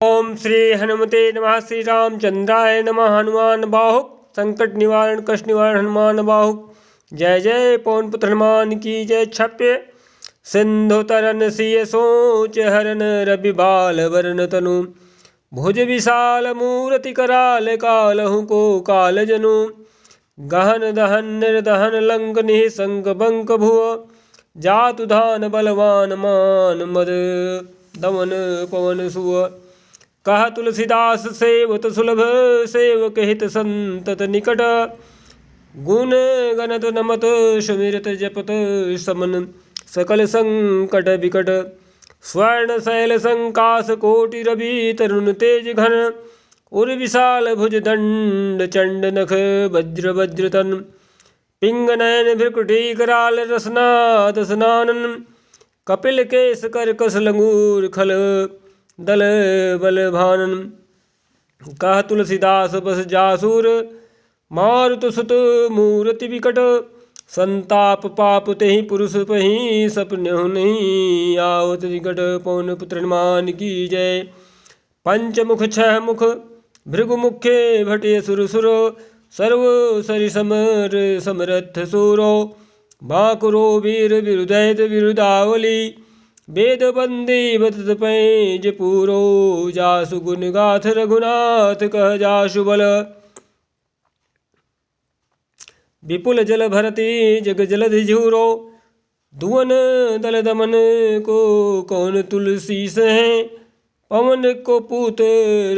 ओम श्री हनुमते नमः। श्री रामचंद्राय नमः। हनुमान बाहुक संकट निवारण कष्ट निवारण हनुमान बाहुक। जय जय पवन पुत्र हनुमान की जय। छप्य सिंधु तरन सिय सोच हरन रवि बाल वरण तनु। भुज विशाल मूर्ति कराल कालहु को काल जनु। गहन दहन निर्दहन लंक निःशंक बंक भुव। जातु धान बलवान मान मद दमन पवन सुव। कह तुलसीदास सेवत सुलभ सेवक हित संतत निकट। गुण गणत नमत सुमिरत जपत समन सकल संकट विकट। स्वर्ण शैल संकाश कोटि रवि तरुण तेज घन। उर विशाल भुज दंड चंड नख वज्र वज्र तन। पिंग नयन भ्रकुटी कराल रसना दसनानन। कपिल केश कर कस लंगूर खल दल बल भानन। कह तुलसीदास बस जासुर मारुत सुत मूर्ति विकट। संताप पाप तेहि पुरुष पहि सपनेहु नहीं आवत निकट। पवन पुत्र हनुमान की जय। पंचमुख छह मुख भृगु मुखे भटे सुर सुरो। सर्व सरि समर समरथ सूरो। बाकुरो वीर विरुदैत विरुदावली। वेद बंदी बतत पैज पूरो। जासु गुण गाथ रघुनाथ कह जासु बल। विपुल जल भरती जग जलधि झूरो। धुवन दल दमन को कौन तुलसी सहे। पवन को पूत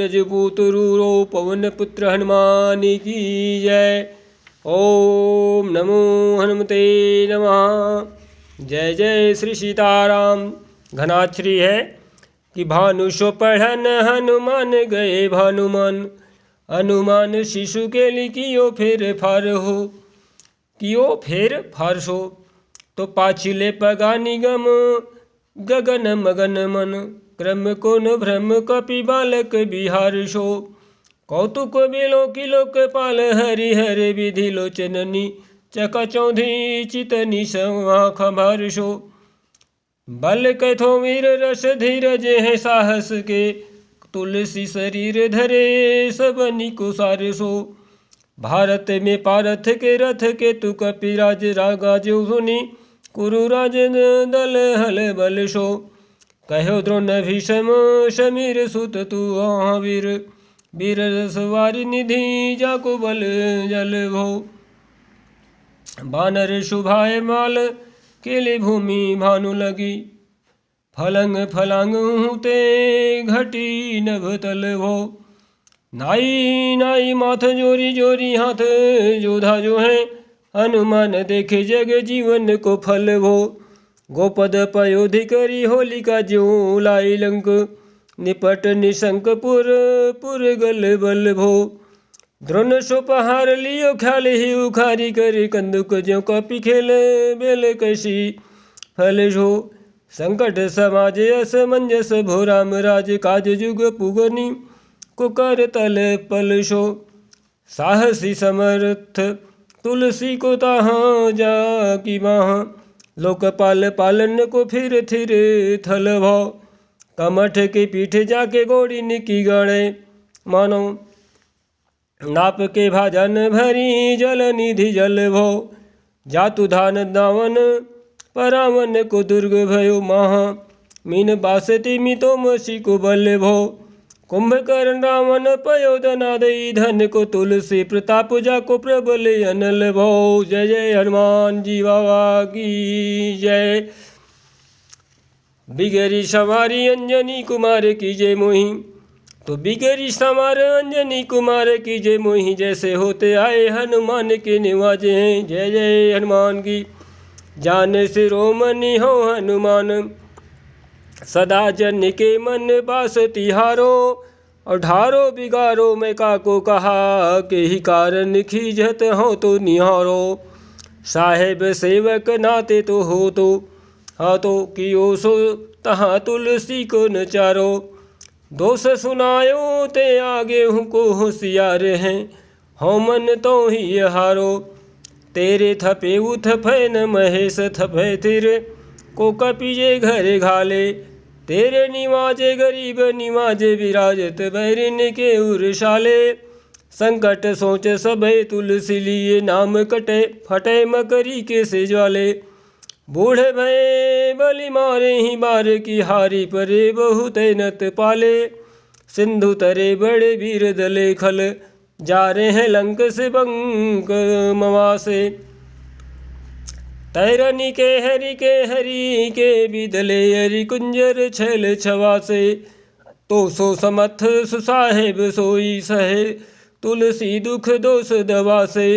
रजपूत रूरो। पवन पुत्र हनुमान की जय। ओम नमो हनुमते नमः। जय जय श्री सीताराम। घनाक्षरी है कि भानु सो पढ़न हनुमान गए भानुमान। हनुमान शिशु के लिखियो फिर फार हो। कियो फिर फार सो तो पाछिले पगा निगम। गगन मगन मन क्रम कोन भ्रम कपि बालक बिहार सो। कौतुक बिलो की लोक पाल हरि हर विधि लोचननी। चका चौधरी चितनी संवाख भरसो। बल कथो वीर रस धीरज है साहस के। तुलसी शरीर धरे सबनी को सारसो। भारत में पारथ के रथ के तु कपिराज रागा जो सुनी। कुरुराज दल हल बल सो। कहो द्रोण भीषम समीर सुत तु वीर। वीर रसवारी निधि जाको बल जल भो। बानर शुभाए माल केले भूमि भानु लगी। फलंग फलांग हुते घटी नभ तल भो। नाई नाई माथ जोरी जोरी हाथ जोधा जो है। हनुमान देखे जग जीवन को फल भो। गोपद पयोधि करी होलिका जो लाई लंक। निपट निशंक पुर पुर गल बल भो। द्रोण सो पहार लियो ख्याल ही उखारी करी। कंदुक ज्यों कपि खेले बेल कैसी फल जो। संकट समाज असमंजस भो राम राज काज जुग पुगनी। कुकर तल पल सो। साहसी समर्थ तुलसी को ताहाँ जा की बाह। लोकपाल पालन को फिर थिर थल भौ। कमठ की पीठ जाके गोड़ी निकी गाड़े मानो। नाप के भाजन भरी जल निधि जल भो। जातु धान दावन परावन को दुर्ग भयो महा। मीन बासति मितो मसी को बल भो। कुंभकर्ण रावण पयोधना दई धन को। तुलसी प्रताप जाको प्रबल अनल भो। जय जय हनुमान जी बाबा की जय। बिगरी सवारी अंजनी कुमार की जय मोही। तो बिगरी समार अंजनी कुमार की जय मोहि। जैसे होते आए हनुमान के निवाजे हैं। जय जय हनुमान की। जान शिरोमणि हो हनुमान। सदा जन के मन बास तिहारो। और ढारो बिगारो मैं काको कहा। के ही कारण खीजत हो तो निहारो। साहेब सेवक नाते तो हो तो। हाँ तो कियो सो तहाँ तुलसी को नचारो। दोष सुनायो ते आगे को होशियार हैं। हो मन तो ही हारो। तेरे थपे उथ फैन महेश थपे थिर। को कपिजे घर घाले। तेरे निवाजे गरीब निवाजे विराजत बैरिन के उर्शाले। संकट सोच सबे तुलसी लिए नाम कटे फटे मकरी के से ज्वाले। बूढ़े भये बलि मारे ही बार की हारी परे बहुत नत पाले। सिंधु तरे बड़े वीर दले खल जा रहे हैं लंक से बंक मवासे। तैरनी के हरि के बिदले हरि कुंजर छैल छवासे। तो सो समथ सुसाहेब सोई सहे तुलसी दुख दोष दवा से।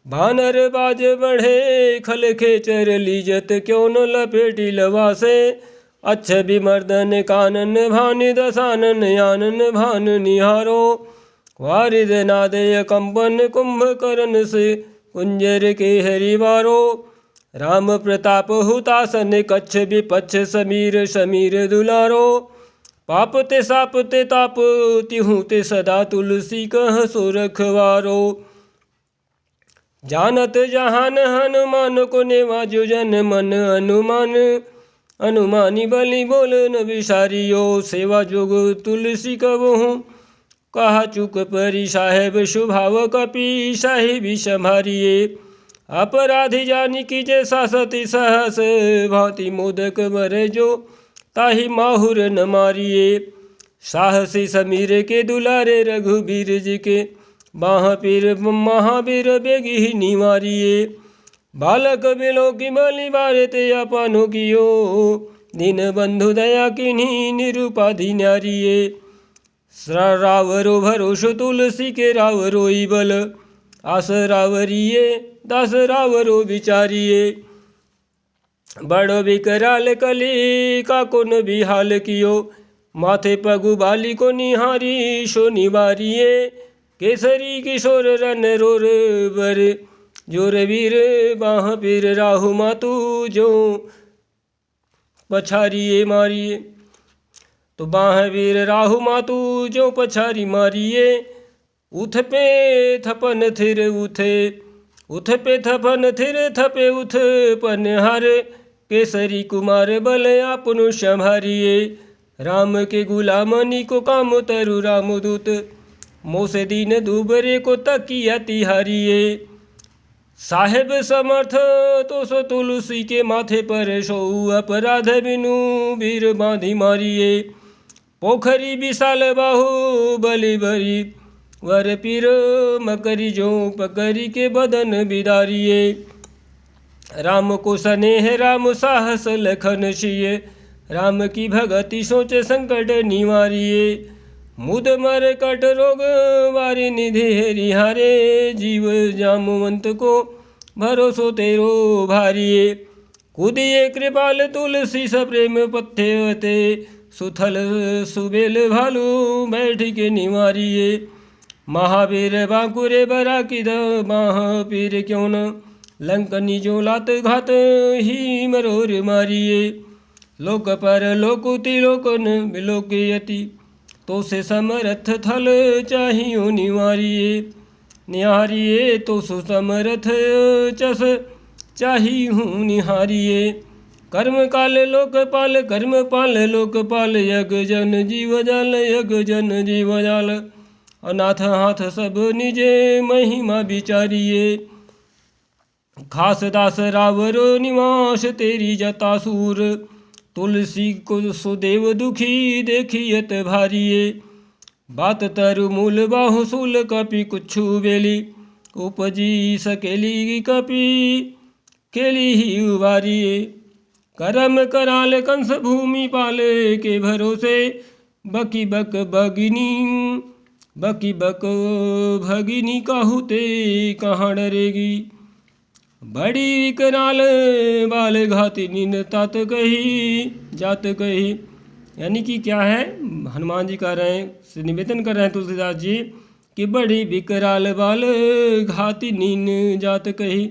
भानर बाज बढ़े खल खेचर लीजत क्यों न लपेटी लवा से। अच्छ विमर्दन कानन भान दसानन आनन भान निहारो। वारिद नादय कंपन कुंभकर्ण से कुंजर के हरिवारो। राम प्रताप हुतासन कच्छ विपच्छ समीर समीर दुलारो। पाप ते साप ते ताप तिहु ते सदा तुलसी कह सो रखवारो। जानत जहान हनुमान को नेवाजो जन मन अनुमान। अनुमानी बलि बोलन विसारियो सेवा जोग तुलसी कबहूँ। कहा चुक परी साहेब शुभाव कपि साहि भी संभारिये। अपराधी जानी की जैसा सती सहस भांति मोदक मरे जो ताहि माहुर न मारिये। साहसी समीर के दुलारे रघुबीर जी के बाह पीर महावीर बेगी निवारिये। बालक बिलो की बलि बारे ते अपनो कियो। दीन बंधु दया किन्हीं निरुपाधि न्यारिये। रावरो भरोसो तुलसी के रावरोई बल। आस रावरिये दास रावरो विचारिये। बड़ो विकराल कली का कोन बिहाल कियो। माथे पगु बाली को निहारी सो निवारिये। केसरी किशोर रन रोर बर जोर वीर बाह पीर राहु मातु जो पछारिये मारिये। तो बाह वीर राहु मातु जो पछारी मारिये। उथ पे थपन थिर उथे उथ पे थपन थिर थपे उथ पन हर। केसरी कुमार बल आपनु संभारिये। राम के गुलामनी को काम तरु राम दूत। मोसे दीन दुबरे को तकिया तिहारिये। साहेब समर्थ तो सो तुलसी के माथे पर सो अपराध बिनु वीर बांधी मारिये। पोखरी विशाल बाहु बलि भरी वर पीर मकरी जो पकरी के बदन बिदारिये। राम को स्नेह राम साहस लखन सिय। राम की भगति सोच संकट निवारिये। मुद मर कट रोग वारी निधि हरिहारे। जीव जामवंत को भरोसो तेरो भारिये। कुदिये कृपाल तुलसी सप्रेम पथ्यवते। सुथल सुबेल भालू बैठ के निवारिये। महावीर बांकुरे बरा की महावीर क्यों न। लंकनी जो लात घात ही मरोर मारिये। लोक पर लोकुति लोकन विलोकयति। तो से समरथ थल चाहियो निवारिये। निहारिये तो सुसमरथ चस चाहिहूँ निहारिये। कर्म काल लोकपाल कर्म पाल लोकपाल। यज्ञ जन जीव जाल यज्ञ जन जीव जाल। अनाथ हाथ सब निजे महिमा विचारिये। खास दास रावरो निवास तेरी जतासूर। तुलसी को सुदेव दुखी देखियत भारिये। बात तरु मूल बाहु सूल कपि कुछु बेली। उपजी सकेली कपि केली ही उबारिये। करम कराल कंस भूमि पाले के भरोसे। बकी बक भगिनी काहुते कहाँ डरेगी। बड़ी कराल बाल घाती नीन तात कही जात कही। यानी कि क्या है, हनुमान जी कह रहे हैं, निवेदन कर रहे हैं तुलसीदास जी कि बड़ी विकराल बाल घाती नीन जात कही।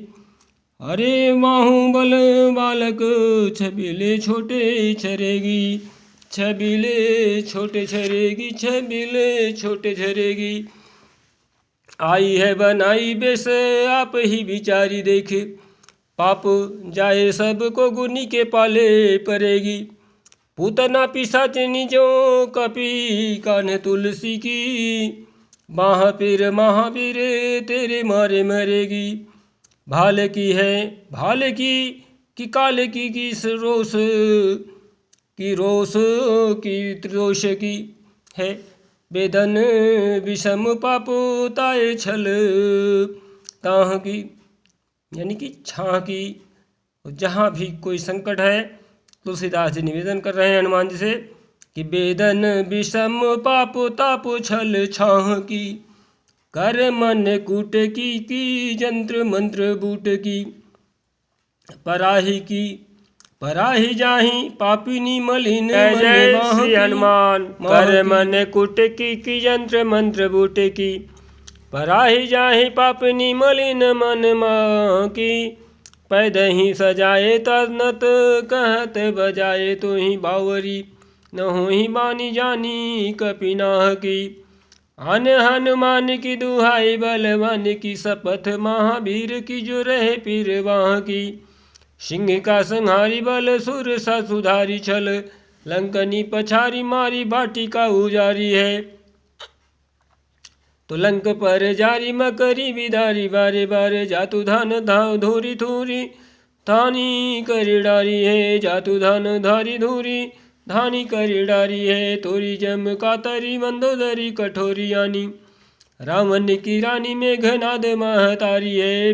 अरे माहू बल बालक छबीले छोटे छरेगी। छबीले छोटे छरेगी छबीले छोटे छरेगी। आई है बनाई बेस आप ही विचारी देखे। पाप जाए सबको गुनी के पाले पड़ेगी। पूतना पिशाचिनी जो कपी कान तुलसी की, महापीर महावीर तेरे मारे मरेगी। भाल की है भाल की काल की किस रोष की, रोष की त्रिदोष की है। वेदन विषम पाप ताए छल ताह की, यानी कि छाह की। जहाँ भी कोई संकट है, तुलसीदास जी निवेदन कर रहे हैं हनुमान जी से कि वेदन विषम पाप ताप छल छाह की, कर मन कूट की जंत्र मंत्र बूट की। पराही जाही पापिनी मलिन जय श्री हनुमान। कर मन कूट की जंत्र मंत्र बूट की, पराही जाही पापिनी मलिन मन माँ की। पैदही सजाए तनत कहत बजाए, तो ही बावरी न हो ही बानी जानी कपिनाह की। अन हनुमान की दुहाई बलवान की, शपथ महावीर की जो रहे पीर वाह की। सिंह का संहारी बल सुर सा सुधारी छल, लंकनी पछारी मारी बाटी का उजारी है। तो लंक पर जारी मकरी बिदारी, बारे बारे जातु धान धाव धूरी धूरी धानी करी डारी है। जातु धान धारी धूरी धानी करी डारी है। तोरी जम कातरी मंदोदरी कठोरी आनी, रावण की रानी मेघनाद महतारी है।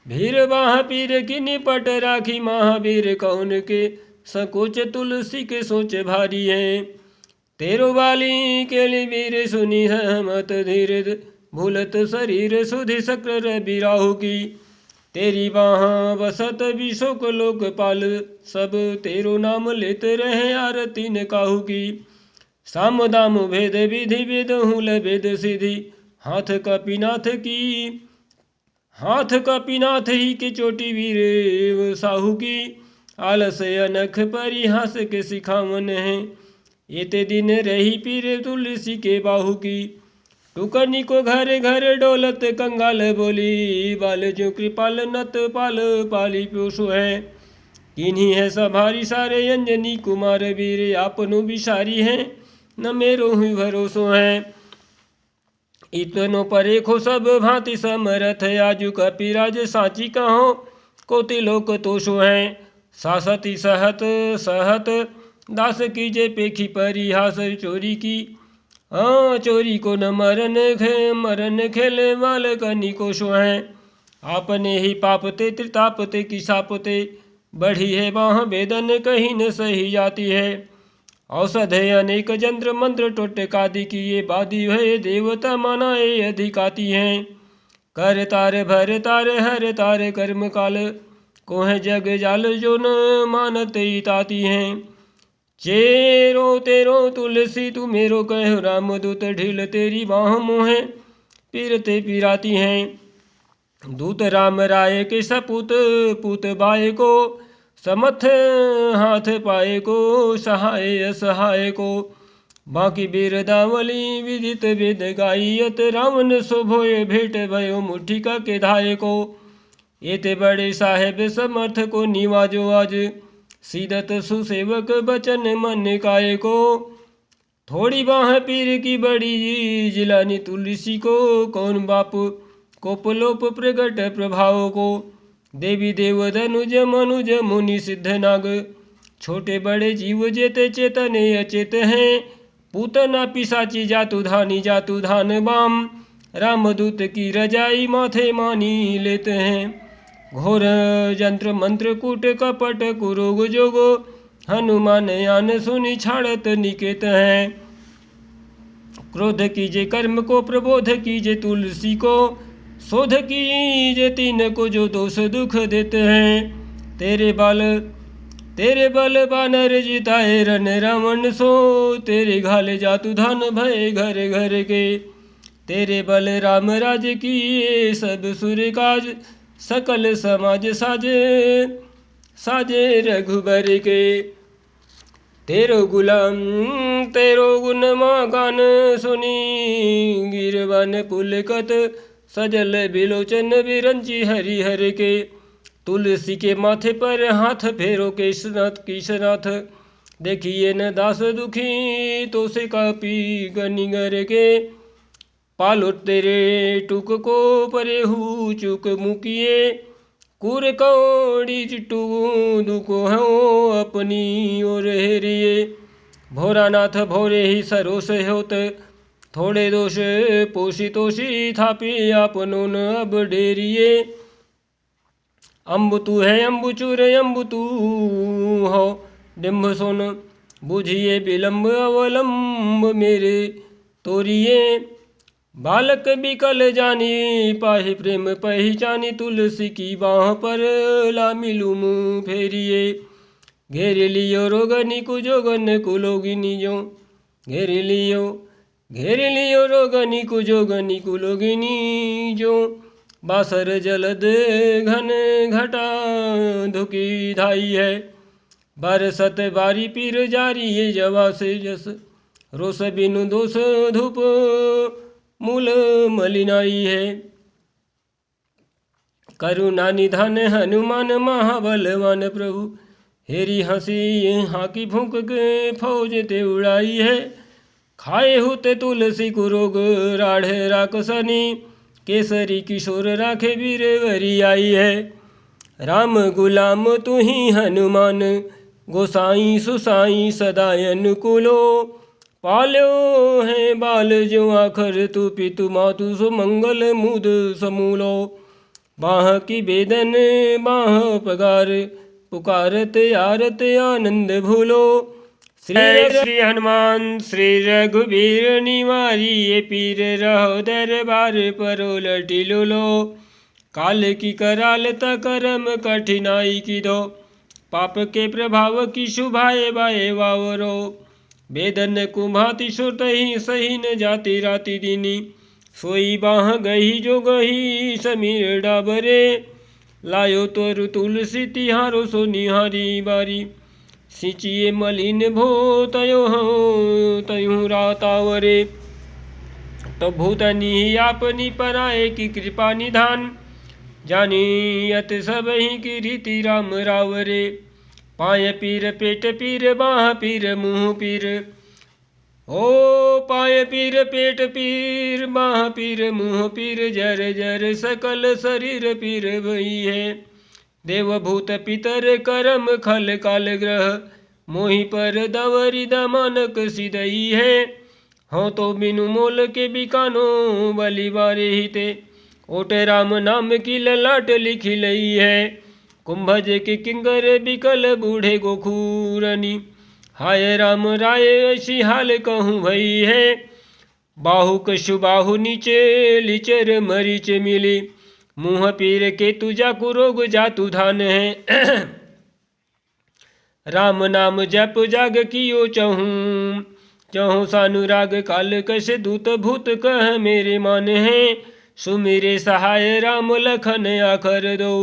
भीरवाह पीर की निपट राखी, महावीर कौन के सकोच तुलसी के सोच भारी है। तेरो बाली केली वीर सुनी सहमत धीर, भूलत शरीर सुधि शक्र रवि राहु की। तेरी बाह बसत विशोक लोकपाल, सब तेरो नाम लेते रहे आरती न काहू की। साम दाम भेद विधि वेद हुल वेद सिद्धि, हाथ कपिनाथ ही के चोटी वीर साहू की। आलस अनख परिहास के सिखावन है, एते दिन रही पीर तुलसी के बाहू की। टुकनी को घर घर डोलत कंगाल बोली, बाल जो कृपाल नत पाल पाली पोषो है। किन्हीं है सभारी सारे अंजनी कुमार वीर, आपनु बिसारी है न मेरो हुई भरोसो है। इतनो परे खो सब भांति समरथ, आजु कपिराज साची कहो कोटि लोक तोषो है। सासती सहत दास की जे पेखी परिहास, चोरी की चोरी को न मरन खेले वाल कनी कोशो है। आपने ही पापते त्रितापते की सापते, बढ़ी है बाह वेदन कहीं न सही जाती है। औषध है अनेक जंत्र मंत्र टोटकादि की, ये बादी भय देवता मनाए अधिकाती हैं। कर तार भर तार हर तार कर्म काल, को है जग जाल जो न मानते ताती हैं। चेरो तेरो तुलसी तू मेरो कहो, राम दूत ढील तेरी बाह मोहे पीरते पीराती हैं। दूत राम राय के सपूत पूत बाए को, समथ हाथ पाए को सहाय असहाय को। बाकी बिरदावली विदित वेद गायत, रावण शोभोय भेंट भयो मुठिका के धाय को। एते बड़े साहेब समर्थ को निवाजो आज, सीदत सुसेवक बचन मन काय को। थोड़ी बाह पीर की बड़ी जिलानी तुलसी को, कौन बाप कोपलोप प्रगट प्रभाव को। देवी देव धनुज मनुज मुनि सिद्ध नाग, छोटे बड़े जीव जेते चेतने अचेत हैं। पूतना पिशाची जातु धान बाम, रामदूत की रजाई माथे मानी लेते हैं। घोर जंत्र मंत्र कूट कपट कुरोग जोगो, हनुमान यान सुनी छाड़त निकेत हैं। क्रोध कीजे कर्म को प्रबोध कीजे तुलसी को, शोध कीजे तीन को जो दोष दुख देते हैं। तेरे बल बानर जिताए रन रावण सो, तेरे घाले जातु धान भय घर घर के। तेरे बल राम राज किए सब सुर काज, सकल समाज साजे रघुबर के। तेरो गुण गान सुनी, गिरवन पुलकत सजल बिलोचन बिरंची हरिहर के। तुलसी के माथे पर हाथ फेरो केशनाथ देखिए न दास दुखी तो से कापी गनिगर के पालो तेरे टुक को परे हु चुक मुकिए कुर कौड़ी चिट्टू दुको हो अपनी ओर हेरिए भोरानाथ भोरे ही सरोस होत थोड़े दोष पोषी तोषी थापी आपनो न अब डेरिए अम्बु तू है अम्बु चूर अम्बु तू हो डिम्ब सोन बुझिए विलम्ब अवलंब मेरे तोरिए बालक बिकल जानी पाहि प्रेम पहचानी तुलसी की बाह पर लामिलुम फेरिए घेर लियो रोगनी कुजोगन कुलोगिनी जो घेर लियो रोगनी कुजोगनी कुलोगिनी जो बासर जलद घन घटा धुकी धाई है बरसत बारी पीर जारी ये जवा से जस रोस बिनु दोष धूप मूल मलिनाई है करुणा निधान हनुमान महाबलवान प्रभु हेरी हंसी हाकी फूंक के फौज ते उड़ाई है खाए हुते तुलसी कुरोग राढ़ राकसनी केसरी किशोर राखे वीरवरी आई है राम गुलाम तू ही हनुमान गोसाई सुसाई सदा अनुकूलो पाल्यो है बाल जो आखर तू पितु मातु सुमंगल मुद समूलो बाह की बेदन बाह पगार पुकारत आरत आनंद भूलो श्री हनुमान श्री रघुबीर निवारी ये पीर रहो दरबार परो लटी लो काल की कराल करम कठिनाई की दो पाप के प्रभाव की शुभाए बाए वावरो बेदन कुभाति सुत ही सही न जाति राति दीनी सोई बाह गही जो गही समीर डाबरे लायो तोरु तुलसी तिहारो सो निहारी बारी सिंचिए मलिन भो तयु रातावरे तो भूतनी आपनी पराए की कृपा निधान जानी यत सब ही की रीति राम रावरे पाय पीर पेट पीर बाह पीर मुँह पीर ओ पाय पीर पेट पीर बाह पीर मुँह पीर जर जर सकल शरीर पीर वही है देवभूत पितर करम खल काल ग्रह मोहि पर दवरी दमानक सिदई है हो तो बिनु मोल के बिकानो बलि बारे हिते ओट राम नाम की ललाट लिखी लई है कुंभज के किंगर बिकल बूढ़े गोखूरनी हाय राम राय ऐसी हाल कहूँ भई है बाहु कशु बाहु नीचे लिचर मरीच मिली मुँह पीर के तुझा कुरोग जातु धान है राम नाम जप जाग कियो चहूँ चहु सानुराग काल कश दूत भूत कह मेरे मान है सुमेरे सहाय राम लखन आखर दो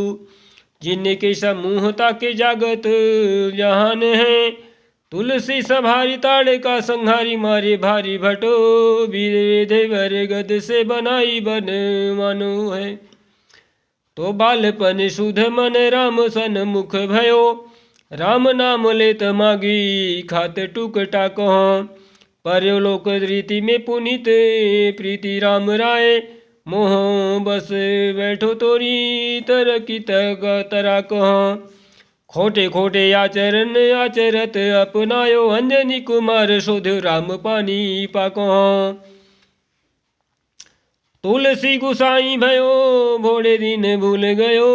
जिनके समूह ताके जागत जहान है तुलसी सभारी ताड़े का संहारी मारे भारी भटो देवर गद से बनाई बन मानो है तो बालपन सुध मन राम सन मुख भयो राम नाम लेत मागी खात टुकटा कह परलोक रीति में पुनित प्रीति राम राय मोह बस बैठो तोरी तर की तरा कह खोटे खोटे आचरण आचरत अपनायो अंजनी कुमार शोध राम पानी पाको तुलसी गुसाई भयो भोड़े दिन भूल गयो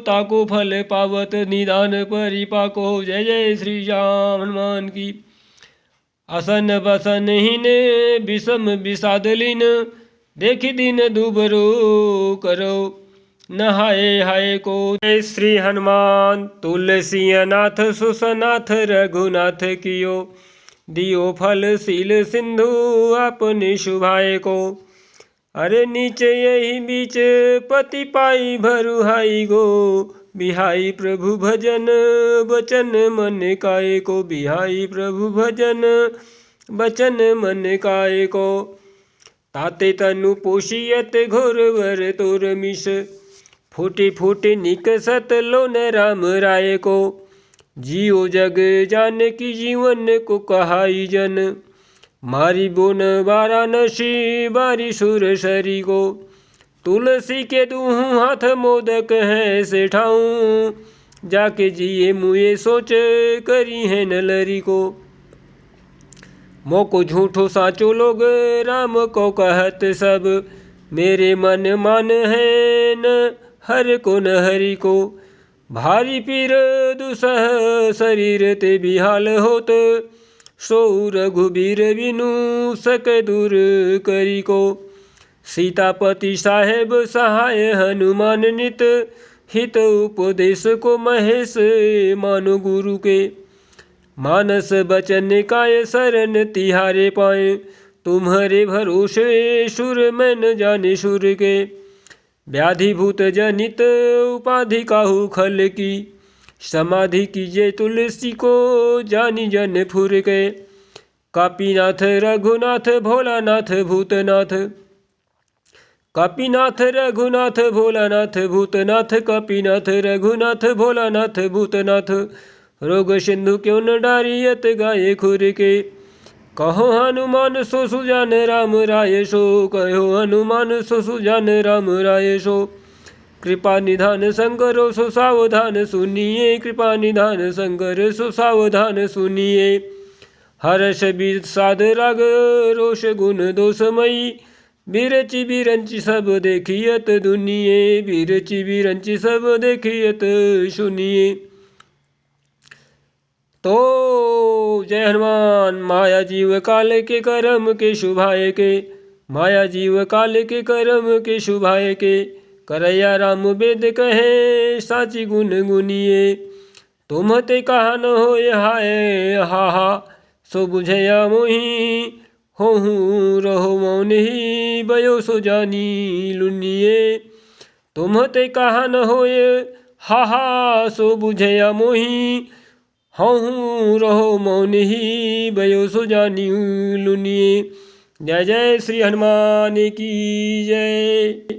ताको फल पावत निदान परिपाको जय जय श्री राम हनुमान की असन बसन हीन विषम विषाद लीन देखी दिन दुबरो करो नहाए हाय को जय श्री हनुमान तुलसी अनाथ सुसनाथ रघुनाथ कियो दियो फल सील सिंधु अपने शुभाए को अरे नीचे यही बीच पति पाई भरुहाई गो बिहाई प्रभु भजन बचन मन काय को बिहाई प्रभु भजन बचन मन काय को ताते तनु पोषियत घोर वर तोर मिश फूटी फूटी निकसत लोन राम राय को जियो जग जान की जीवन को कहाई जन। मारी बोन वाराणसी बारी सुर सरी को। तुलसी के दूँ हाथ मोदक है से ठाऊं। जाके जिए मुए सोच करी है नलरी को। मोको झूठो साचो लोग राम को कहत सब। मेरे मन मान है न हर को न हरि को। भारी पीर दुसह शरीर ते बिहाल होत। सो रघुबीर बिनु सक दूर करी को। सीतापति साहेब सहाय हनुमान नित। हित उपदेश को महेश मानो गुरु के। मानस बचन काय शरण तिहारे पाए। तुम्हारे भरोसे सुर में न जाने सुर के। व्याधि भूत जनित उपाधि काहू खल की। समाधि कीजिए तुलसी को जानी जन फुर के। कापीनाथ रघुनाथ भोलानाथ भूतनाथ। कापीनाथ रघुनाथ भोलानाथ भूतनाथ। कापीनाथ रघुनाथ भोलानाथ भूतनाथ। रोग सिंधु क्यों न डारियत गाये खुर के। कहो हनुमान सो सुजान राम राय सो। कहो हनुमान सो सुजान राम राय सो। कृपा निधान शंकर सो सावधान सुनिए। कृपा निधान शंकर सो सावधान सुनिए। हर्ष विषाद राग रोष गुण दोषमयी। बिरचि बिरंचि सब देखियत दुनिये। बिरचि बिरंचि सब देखियत सुनिए। तो जय हनुमान। माया जीव काल के कर्म के शुभाय के। माया जीव काल के कर्म के शुभाय के। करैया राम वेद कहे साची गुण गुनिए। तुम ते कहा न होय हाय हा। सो बुझया मोहि होहूँ रहो मौन ही। बयो सो जानी लुनिए। तुम ते कहा न होय हा। सो बुझया मोहि होहूँ रहो मौन ही। बयो सो जानी लुनिए। जय जय श्री हनुमान की जय।